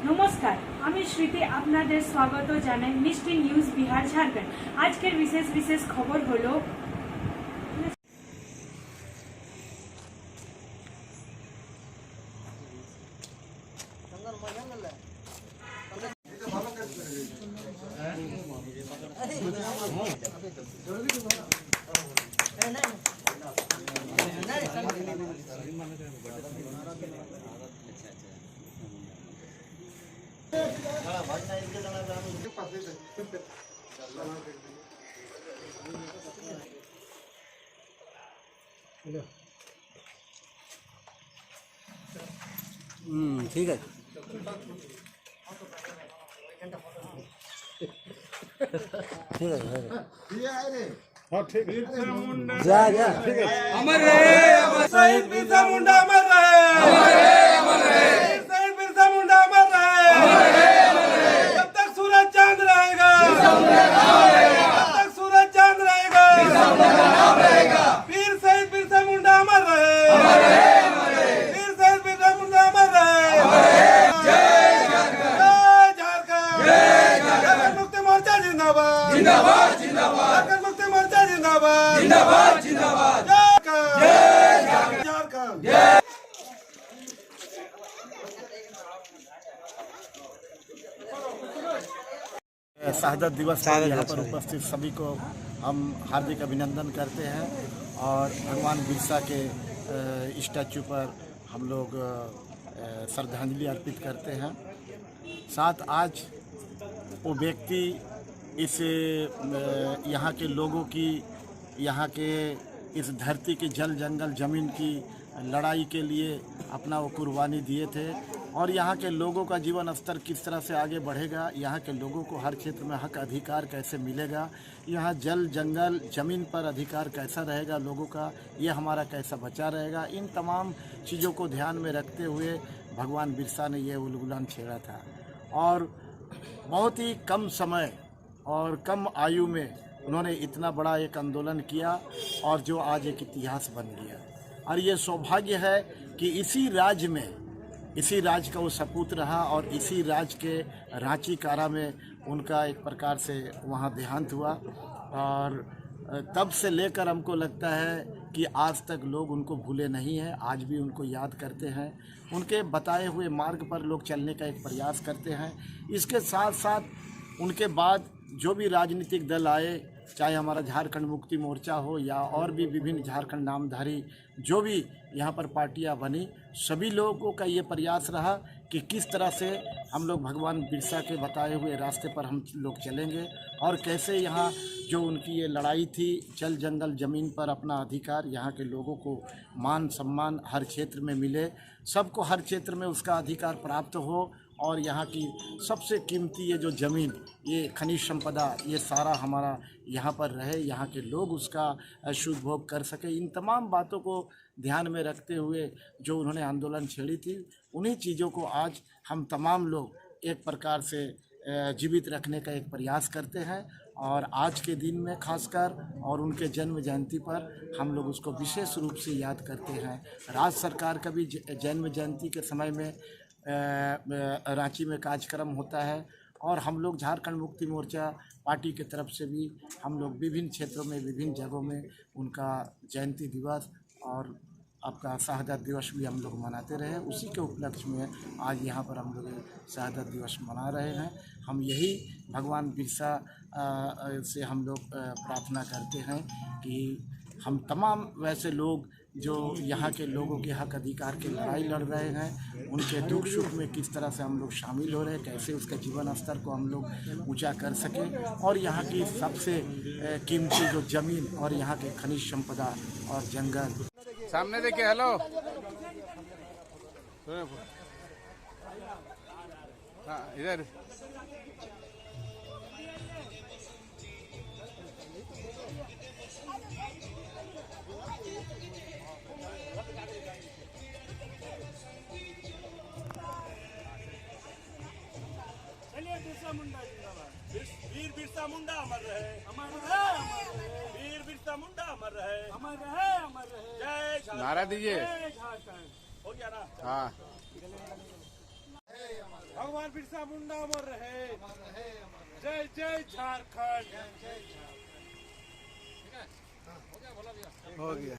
নমস্কার, আমি স্মৃতি আপনাদের স্বাগত জানাই মিষ্টি নিউজ বিহার ঝাড়খণ্ড। আজকের বিশেষ খবর হলো ठीक है ठीक है हाँ ठीक है जा जा ठीक है अमर रहे शहीद बिरसा मुंडा, अमर रहे शहीद बिरसा मुंडा, अमर रहे जब तक सूरज चांद रहेगा, जब तक सूरज चांद रहेगा, वीर शहीद बिरसा मुंडा अमर रहे, वीर शहीद बिरसा मुंडा अमर रहे। जय झारखंड, झारखंड मुक्ति मोर्चा जिंदाबाद, जिंदाबाद जिंदाबाद, झारखंड मुक्ति मोर्चा जिंदाबाद, जिंदाबाद जिंदाबाद, जय झारखंड, जय। शहादत दिवस पर यहाँ पर उपस्थित सभी को हम हार्दिक अभिनंदन करते हैं और भगवान बिरसा के स्टैचू पर हम लोग श्रद्धांजलि अर्पित करते हैं। साथ आज वो व्यक्ति इस यहाँ के लोगों की, यहाँ के इस धरती के जल जंगल ज़मीन की लड़ाई के लिए अपना वो कुर्बानी दिए थे और यहाँ के लोगों का जीवन स्तर किस तरह से आगे बढ़ेगा, यहाँ के लोगों को हर क्षेत्र में हक अधिकार कैसे मिलेगा, यहाँ जल जंगल ज़मीन पर अधिकार कैसा रहेगा लोगों का, ये हमारा कैसा बचा रहेगा, इन तमाम चीज़ों को ध्यान में रखते हुए भगवान बिरसा ने ये उलगुलान छेड़ा था और बहुत ही कम समय और कम आयु में उन्होंने इतना बड़ा एक आंदोलन किया और जो आज एक इतिहास बन गया। और ये सौभाग्य है कि इसी राज्य में, इसी राज्य का वो सपूत रहा और इसी राज्य के रांची कारा में उनका एक प्रकार से वहाँ देहांत हुआ और तब से लेकर हमको लगता है कि आज तक लोग उनको भूले नहीं हैं, आज भी उनको याद करते हैं, उनके बताए हुए मार्ग पर लोग चलने का एक प्रयास करते हैं। इसके साथ साथ उनके बाद जो भी राजनीतिक दल आए, चाहे हमारा झारखंड मुक्ति मोर्चा हो या और भी विभिन्न झारखंड नामधारी जो भी यहाँ पर पार्टियाँ बनी, सभी लोगों का ये प्रयास रहा कि किस तरह से हम लोग भगवान बिरसा के बताए हुए रास्ते पर हम लोग चलेंगे और कैसे यहाँ जो उनकी ये लड़ाई थी जल जंगल ज़मीन पर अपना अधिकार, यहाँ के लोगों को मान सम्मान हर क्षेत्र में मिले, सबको हर क्षेत्र में उसका अधिकार प्राप्त हो और यहाँ की सबसे कीमती ये जो ज़मीन, ये खनिज संपदा, ये सारा हमारा यहाँ पर रहे, यहाँ के लोग उसका शुद्ध भोग कर सके। इन तमाम बातों को ध्यान में रखते हुए जो उन्होंने आंदोलन छेड़ी थी, उन्हीं चीज़ों को आज हम तमाम लोग एक प्रकार से जीवित रखने का एक प्रयास करते हैं और आज के दिन में खासकर और उनके जन्म जयंती पर हम लोग उसको विशेष रूप से याद करते हैं। राज्य सरकार का भी जन्म जयंती के समय में रांची में कार्यक्रम होता है और हम लोग झारखंड मुक्ति मोर्चा पार्टी की तरफ से भी हम लोग विभिन्न क्षेत्रों में, विभिन्न जगहों में उनका जयंती दिवस और आपका शहादत दिवस भी हम लोग मनाते रहे। उसी के उपलक्ष्य में आज यहाँ पर हम लोग शहादत दिवस मना रहे हैं। हम यही भगवान बिरसा से हम लोग प्रार्थना करते हैं कि हम तमाम वैसे लोग जो यहाँ के लोगों के हक अधिकार की लड़ाई लड़ रहे हैं, उनके दुख सुख में किस तरह से हम लोग शामिल हो रहे हैं, कैसे उसका जीवन स्तर को हम लोग ऊंचा कर सकें और यहाँ की सबसे कीमती जो ज़मीन और यहाँ के खनिज संपदा और जंगल। सामने देखिए, हेलो हाँ इधर वीर बिरसा मुंडा अमर रहे, अमर रहे, वीर बिरसा मुंडा अमर रहे, अमर रहे, अमर रहे। जय नारा दीजिए, हो गया ना? हाँ। भगवान बिरसा मुंडा अमर रहे। जय जय झारखंड। हो गया।